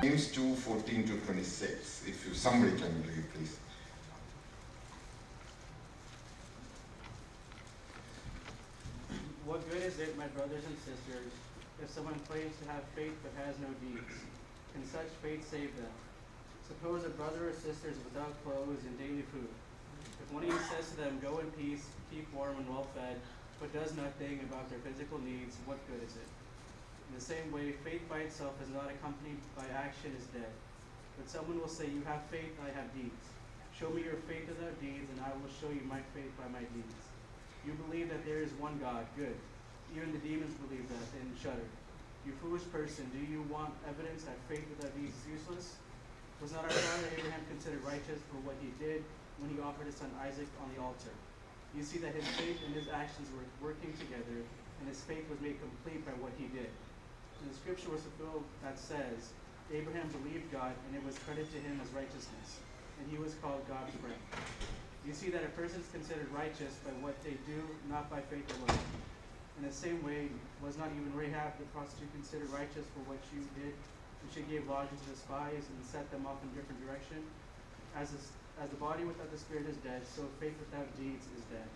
James 2:14 to 26. If somebody can read, please. What good is it, my brothers and sisters, if someone claims to have faith but has no deeds? Can such faith save them? Suppose a brother or sister is without clothes and daily food. If one of you says to them, "Go in peace, keep warm and well fed," but does nothing about their physical needs, what good is it? In the same way, faith by itself is not accompanied by action is dead. But someone will say, "You have faith, I have deeds. Show me your faith without deeds, and I will show you my faith by my deeds." You believe that there is one God, good. Even the demons believe that and shudder. You foolish person, do you want evidence that faith without deeds is useless? Was not our father Abraham considered righteous for what he did when he offered his son Isaac on the altar? You see that his faith and his actions were working together, and his faith was made complete by what he did. And the scripture was fulfilled that says, "Abraham believed God, and it was credited to him as righteousness, and he was called God's friend." You see that a person is considered righteous by what they do, not by faith alone. In the same way, was not even Rahab the prostitute considered righteous for what she did, and she gave lodging to the spies and set them off in a different direction? As the body without the spirit is dead, so faith without deeds is dead.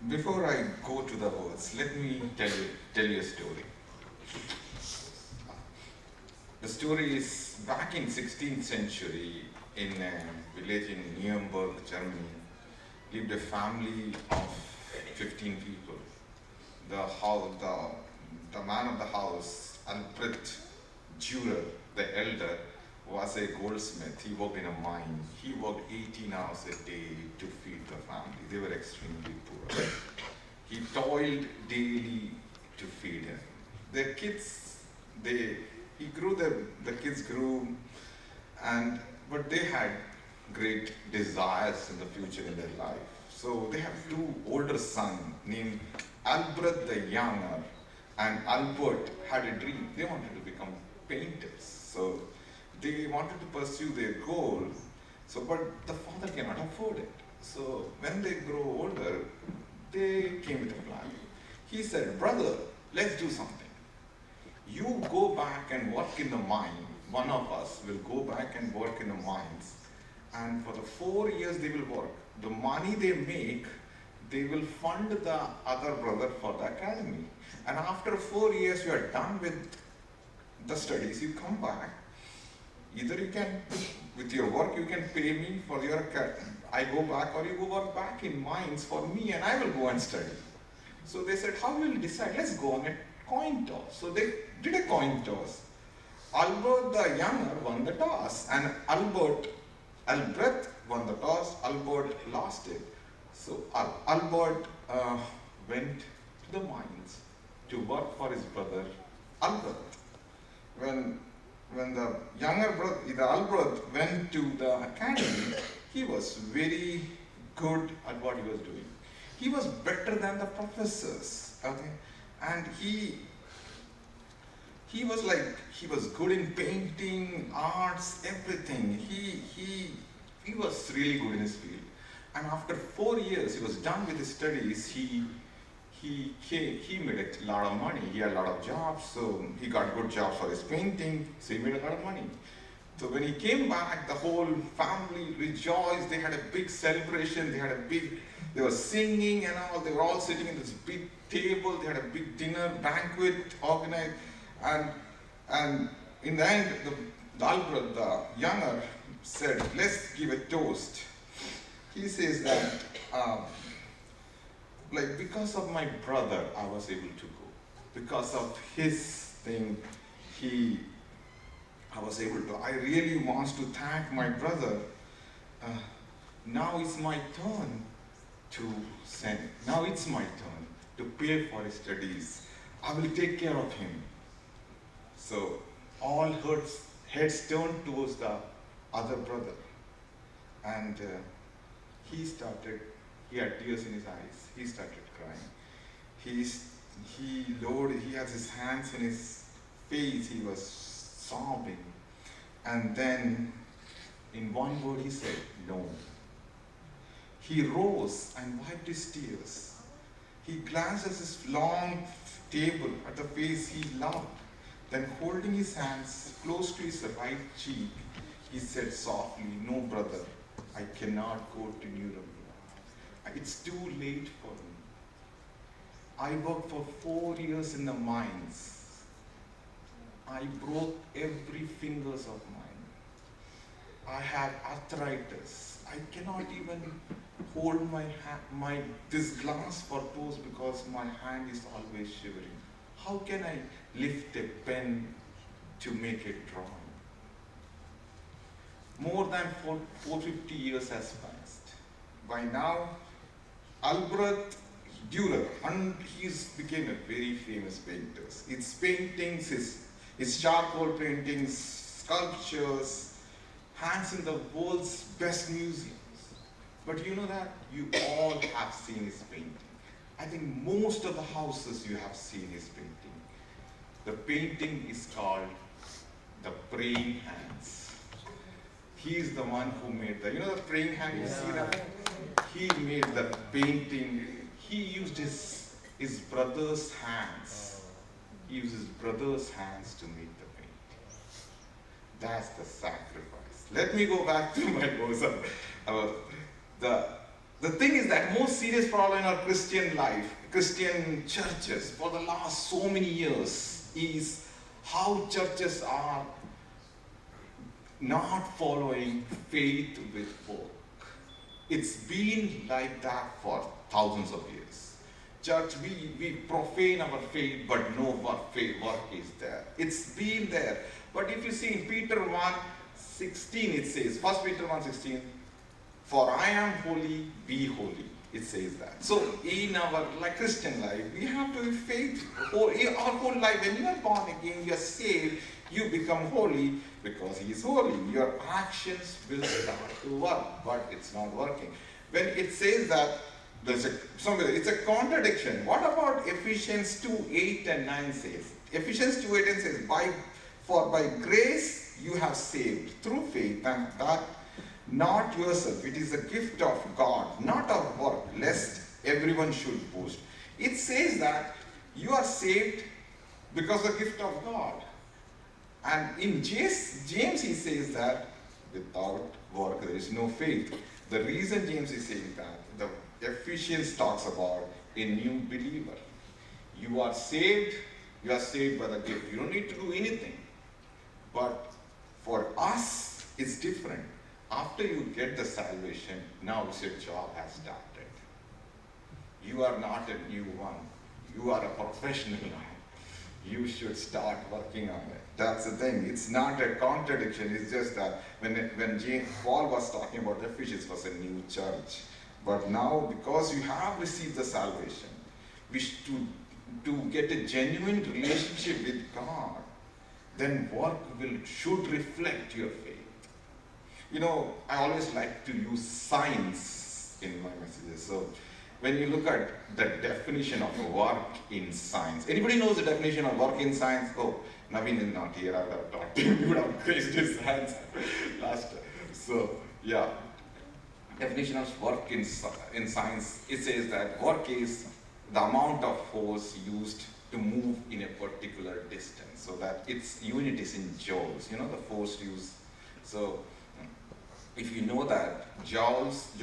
Before I go to the words, let me tell you a story. The story is back in 16th century in a village in Nuremberg, Germany, lived a family of 15 people. The man of the house, Albrecht Dürer, the elder, was a goldsmith. He worked in a mine. He worked 18 hours a day to feed the family. They were extremely poor. He toiled daily to feed him. The kids, the kids grew, but they had great desires in the future in their life. So they have two older sons named Albert the Younger and Albert had a dream. They wanted to become painters. So they wanted to pursue their goal, but the father cannot afford it. So when they grow older, they came with a plan. He said, "Brother, let's do something. You go back and work in the mine. One of us will go back and work in the mines. And for the 4 years they will work. The money they make, they will fund the other brother for the academy. And after 4 years you are done with the studies, you come back. Either you can, with your work, you can pay me for your academy. I go back, or you go work back in mines for me and I will go and study." So they said, "How will we decide? Let's go on a coin toss." So they did a coin toss. Albert the Younger won the toss, and Albrecht won the toss. Albert lost it. So Albert went to the mines to work for his brother Albert. When the younger brother, the Albert, went to the academy, he was very good at what he was doing. He was better than the professors, okay? And he was good in painting, arts, everything. He was really good in his field. And after 4 years, he was done with his studies. He made a lot of money. He had a lot of jobs, so he got good jobs for his painting, so he made a lot of money. So when he came back, the whole family rejoiced. They had a big celebration. They were singing and all. They were all sitting in this big table. They had a big dinner banquet organized. And in the end, the Albert, the Younger, said, "Let's give a toast." He says that, because of my brother, I was able to go. Because of his thing, I was able to. I really want to thank my brother. Now it's my turn Now it's my turn to pay for his studies. I will take care of him. So all heads turned towards the other brother. And he had tears in his eyes. He started crying. He has his hands in his face. He was sobbing. And then in one word he said, "No." He rose and wiped his tears. He glanced at his long table, at the face he loved, Then holding his hands close to his right cheek, he said softly, "No, brother, I cannot go to Europe. It's too late for me. I worked for 4 years in the mines. I broke every fingers of mine. I have arthritis. I cannot even hold this glass for pose because my hand is always shivering. How can I lift a pen to make it draw?" More than 450 years has passed. By now, Albrecht Dürer, and he's became a very famous painter. His paintings, his charcoal paintings, sculptures, hangs in the world's best museums. But you know that you all have seen his painting. I think most of the houses you have seen his painting. The painting is called The Praying Hands. He is the one who made the praying hand, you see that? He made the painting. He used his brother's hands. He used his brother's hands to make the painting. That's the sacrifice. Let me go back to my bosom. The thing is that most serious problem in our Christian life, Christian churches for the last so many years is how churches are not following faith with work. It's been like that for thousands of years. Church, we profane our faith, but no work is there. It's been there. But if you see in Peter 1:16, it says, 1 Peter 1:16, "For I am holy, be holy." It says that. So in our Christian life, we have to be faithful. Our whole life, when you are born again, you are saved, you become holy because He is holy. Your actions will start to work, but it's not working. When it says that, it's a contradiction. What about Ephesians 2:8 and 9 says? Ephesians 2:8 and says, "For by grace you have saved through faith, and that not yourself. It is a gift of God, not of work, lest everyone should boast." It says that you are saved because of the gift of God. And in James he says that without work there is no faith. The reason James is saying that, the Ephesians talks about a new believer. You are saved by the gift. You don't need to do anything. But for us, it's different. After you get the salvation, now your job has started. You are not a new one. You are a professional now. You should start working on it. That's the thing. It's not a contradiction. It's just that when Paul was talking about Ephesians, was a new church. But now, because you have received the salvation, to get a genuine relationship with God, then work should reflect your faith. I always like to use science in my messages. So when you look at the definition of work in science, anybody knows the definition of work in science? Oh, Naveen is not here. I would have taught him. He would have raised his hands last time. So, yeah. Definition of work in science, it says that work is the amount of force used to move in a particular distance. So that its unit is in joules. The force used. So if you know that joules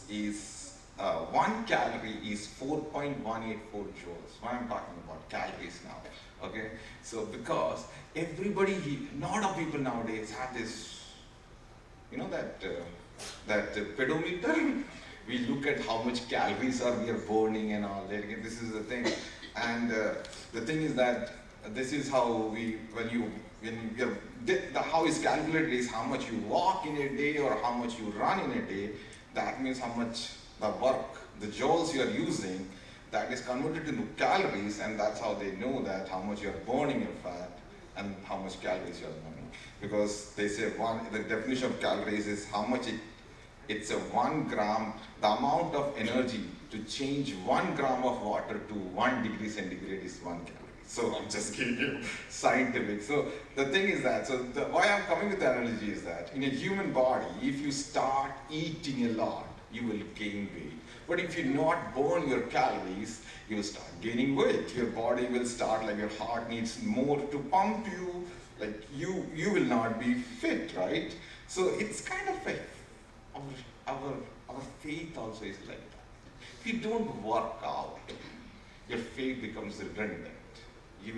is 1 calorie is 4.184 joules. Why I'm talking about calories now. Okay, so because lot of people nowadays have this, that pedometer. We look at how much calories we are burning and all that. This is the thing, and the thing is that this is how how it's calculated is how much you walk in a day or how much you run in a day. That means how much the work, the joules you are using, that is converted into calories, and that's how they know that how much you are burning your fat and how much calories you are burning. Because they say the definition of calories is how much it's a 1 gram, the amount of energy to change 1 gram of water to 1 degree centigrade is 1 calorie. So I'm just giving you scientific. So the thing is that, why I'm coming with the analogy is that in a human body, if you start eating a lot, you will gain weight. But if you not burn your calories, you will start gaining weight. Your body will start, like your heart needs more to pump you, like you will not be fit, right? So it's kind of like our faith also is like that. If you don't work out, your faith becomes redundant. You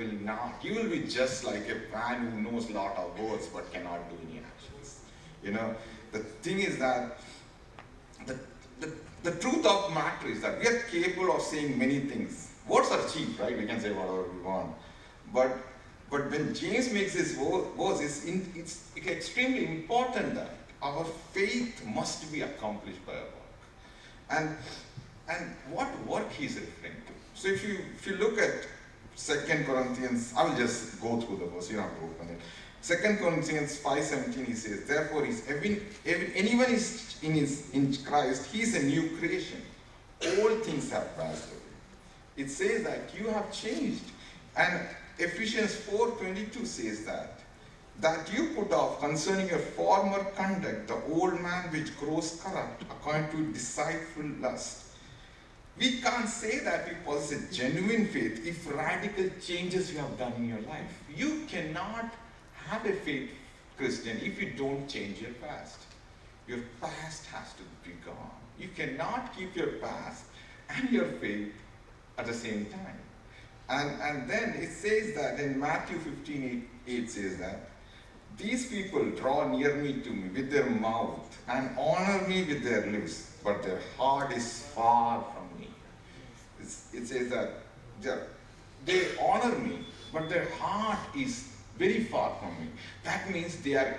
will be just like a man who knows a lot of words but cannot do any actions. The thing is that the truth of the matter is that we are capable of saying many things. Words are cheap, right? We can say whatever we want. But when James makes this verse, it's extremely important that our faith must be accomplished by our work. And what work he's referring to. So if you look at 2 Corinthians, I will just go through the verse, you don't have to open it. 2 Corinthians 5:17, he says, therefore, anyone is in Christ, he is a new creation. All things have passed away. It says that you have changed. And Ephesians 4:22 says that you put off concerning your former conduct the old man which grows corrupt according to deceitful lust. We can't say that we possess a genuine faith if radical changes you have done in your life. You cannot have a faith, Christian, if you don't change your past. Your past has to be gone. You cannot keep your past and your faith at the same time. And then it says that in Matthew 15:8 says that these people draw near me to me with their mouth and honor me with their lips, but their heart is far from me. It says that they honor me, but their heart is very far from me. That means they are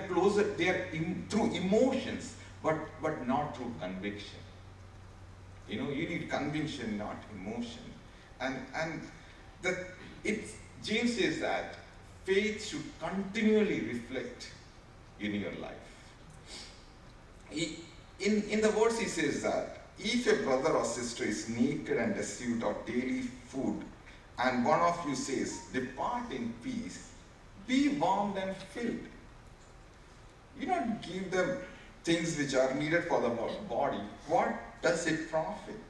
closer, through emotions, but not through conviction. You need conviction, not emotion. And James says that faith should continually reflect in your life. In the verse he says that if a brother or sister is naked and destitute of daily food, and one of you says, depart in peace, be warmed and filled. You don't give them things which are needed for the body. What does it profit?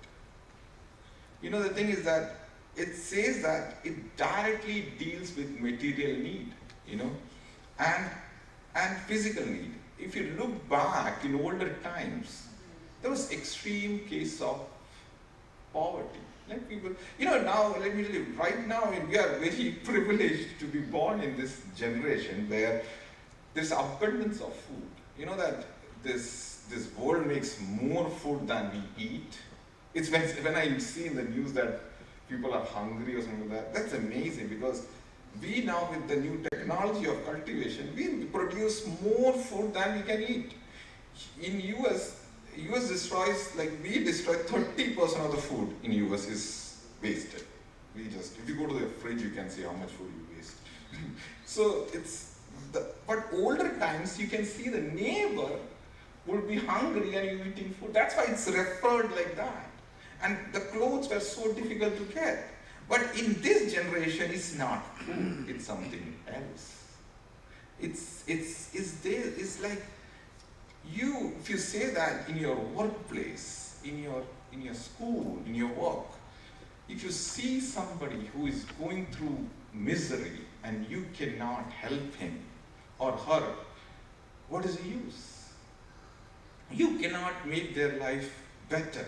The thing is that it says that it directly deals with material need, and physical need. If you look back in older times, there was extreme case of poverty. Like people, now let me tell you, right now we are very privileged to be born in this generation where there's abundance of food. You know that this world makes more food than we eat. It's when I see in the news that people are hungry or something like that, that's amazing, because we now, with the new technology of cultivation, we produce more food than we can eat. In US destroys, we destroy 30% of the food in US is wasted. If you go to the fridge, you can see how much food you waste. So but older times, you can see the neighbor would be hungry and you eating food. That's why it's referred like that. And the clothes were so difficult to get. But in this generation, it's not food, it's something else. It's like if you say that in your workplace, in your school, in your work, if you see somebody who is going through misery and you cannot help him or her, what is the use? You cannot make their life better.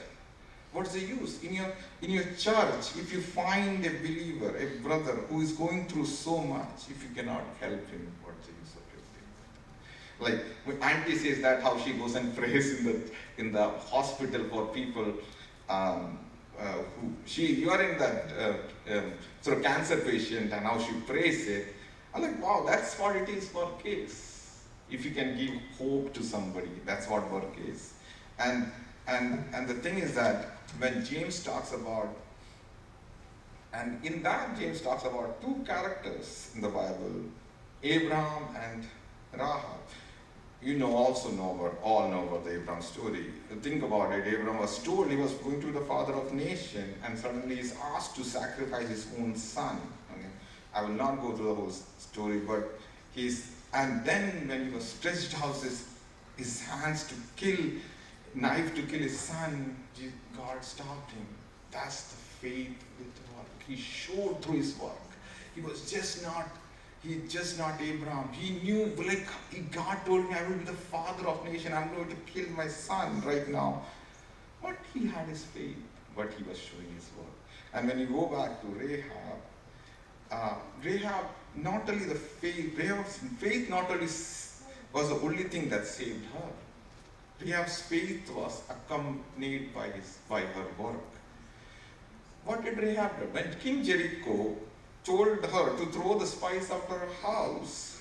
What's the use? In your church, if you find a believer, a brother who is going through so much, if you cannot help him, what's the use of it? Like when Auntie says that, how she goes and prays in the hospital for people you are in that sort of cancer patient, and how she prays it. I'm like, wow, that's what it is for kids. If you can give hope to somebody, that's what work is. And the thing is that when James talks about, and in that James talks about two characters in the Bible, Abraham and Rahab. All know about the Abraham story. Think about it. Abraham was told he was going to be the father of nation, and suddenly he's asked to sacrifice his own son. Okay? I will not go through the whole story, but and then when he was stretched out his hands to kill knife to kill his son, God stopped him. That's the faith with work. He showed through his work. He just not Abraham. He knew, like, God told me, I will be the father of nation. I'm going to kill my son right now. But he had his faith, but he was showing his work. And when you go back to Rahab, not only the faith, Rahab's faith not only was the only thing that saved her. Rahab's faith was accompanied by her work. What did Rahab do? When King Jericho told her to throw the spice out of her house,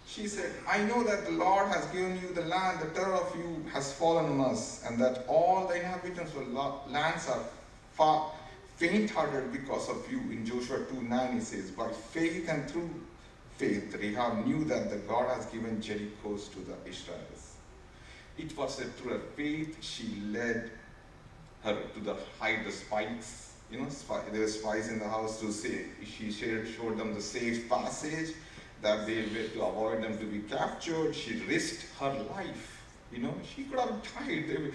she said, I know that the Lord has given you the land, the terror of you has fallen on us, and that all the inhabitants of lands are far faint-hearted because of you. In Joshua 2:9 he says, by faith and through faith, Rahab knew that the God has given Jericho to the Israelites. It was through her faith she led her to hide the spies. There were spies in the house to say, she showed them the safe passage, that they were to avoid them to be captured. She risked her life. She could have died.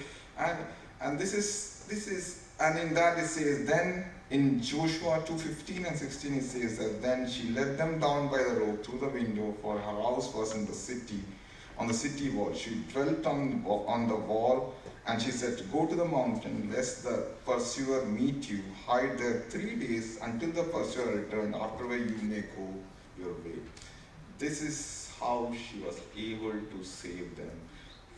And this is, and in that it says, then in Joshua 2:15 and 16 it says that then she led them down by the rope through the window, for her house was in the city, on the city wall. She dwelt on the wall, and she said, go to the mountain, lest the pursuer meet you. Hide there 3 days until the pursuer return, afterward you may go your way. This is how she was able to save them.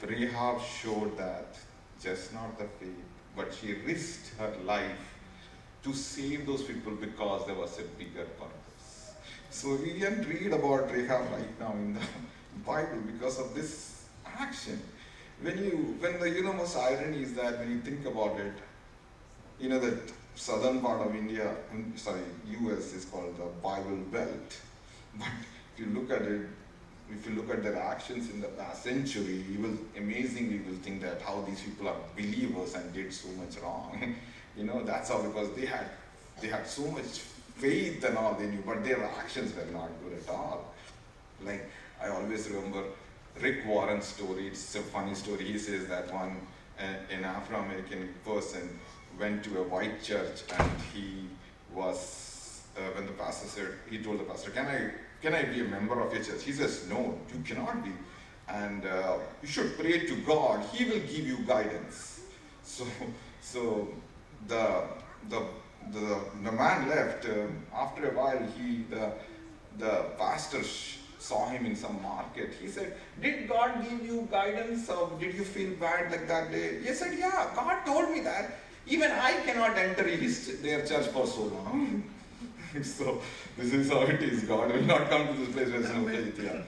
Rahab showed that, just not the faith, but she risked her life to save those people because there was a bigger purpose. So we can read about Rahab right now in the Bible because of this action. Most irony is that when you think about it, that southern part of India, US is called the Bible Belt. But if you look at their actions in the past century, amazingly you will think that how these people are believers and did so much wrong. That's how, because they had so much faith and all they knew, but their actions were not good at all. Like, I always remember Rick Warren's story. It's a funny story. He says that an Afro-American person went to a white church, and he was, when the pastor said, he told the pastor, can I be a member of your church? He says, no, you cannot be. And you should pray to God. He will give you guidance. So the man left. After a while, the pastor saw him in some market. He said, did God give you guidance, or did you feel bad like that day? He said, yeah, God told me that. Even I cannot enter their church for so long. So this is how it is. God will not come to this place where there is no faith. Yeah.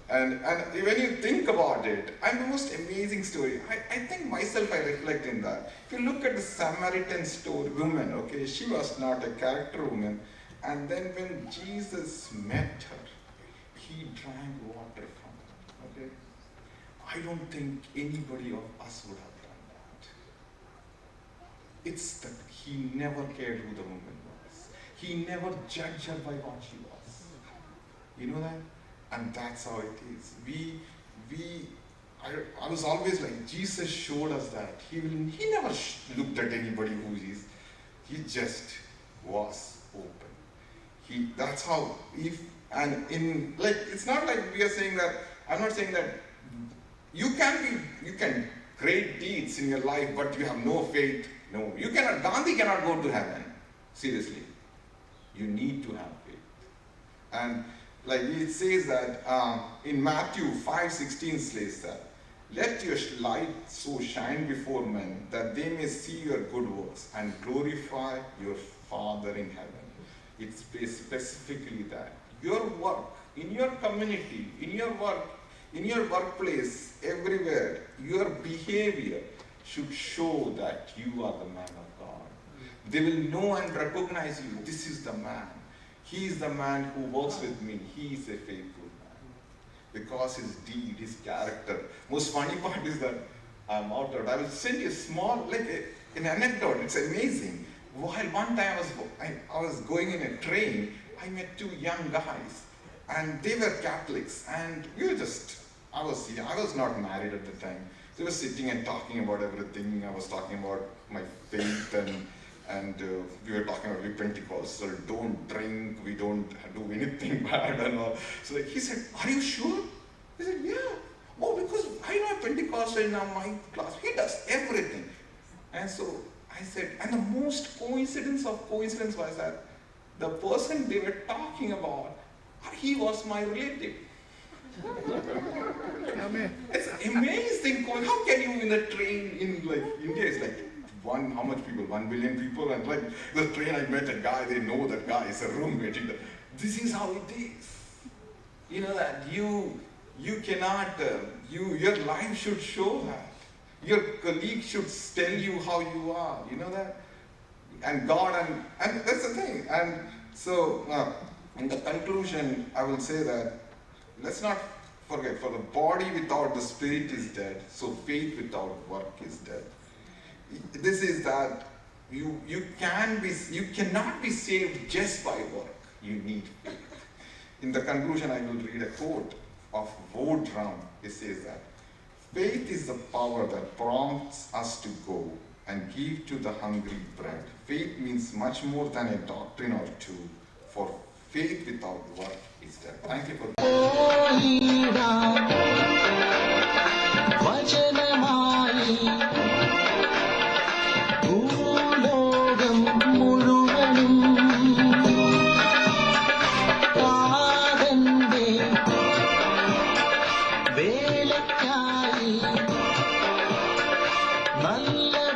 And when you think about it, and the most amazing story, I think myself, I reflect in that. If you look at the Samaritan woman, okay, she was not a character woman. And then when Jesus met her, he drank water from her. Okay? I don't think anybody of us would have done that. It's that he never cared who the woman was. He never judged her by what she was. You know that? And that's how it is. I was always like, Jesus showed us that. He never looked at anybody who is. He just was open. That's how, it's not like we are saying that, I'm not saying that you can great deeds in your life, but you have no faith. No, Gandhi cannot go to heaven. Seriously. You need to have faith. And like it says that in Matthew 5:16 says that, let your light so shine before men that they may see your good works and glorify your Father in heaven. It says specifically that your work, in your community, in your work, in your workplace, everywhere, your behavior should show that you are the man of God. They will know and recognize you. This is the man. He is the man who works with me. He is a faithful man. Because his deed, his character. Most funny part is that I'm out there. I will send you a small, an anecdote. It's amazing. While one time I was going in a train, I met two young guys. And they were Catholics. And we were I was not married at the time. They were sitting and talking about everything. I was talking about my faith, and we were talking about we Pentecostal, don't drink, we don't do anything bad and all. So he said, "Are you sure?" I said, "Yeah." "Oh, because I know a Pentecostal in my class. He does everything." And so I said, and the most coincidence of coincidence was that the person they were talking about, he was my relative. It's amazing. How can you in a train in like India is like how much people? 1 billion people, and like the train I met a guy, they know that guy is a roommate. This is how it is. You know that you cannot, your life should show that. Your colleague should tell you how you are, you know that? And God, and that's the thing. And so, in the conclusion, I will say that, let's not forget, for the body without the spirit is dead, so faith without work is dead. This is that you cannot be saved just by work. You need faith. In the conclusion, I will read a quote of Woodrum. It says that, "Faith is the power that prompts us to go and give to the hungry bread. Faith means much more than a doctrine or two, for faith without work is dead." Thank you for நல்ல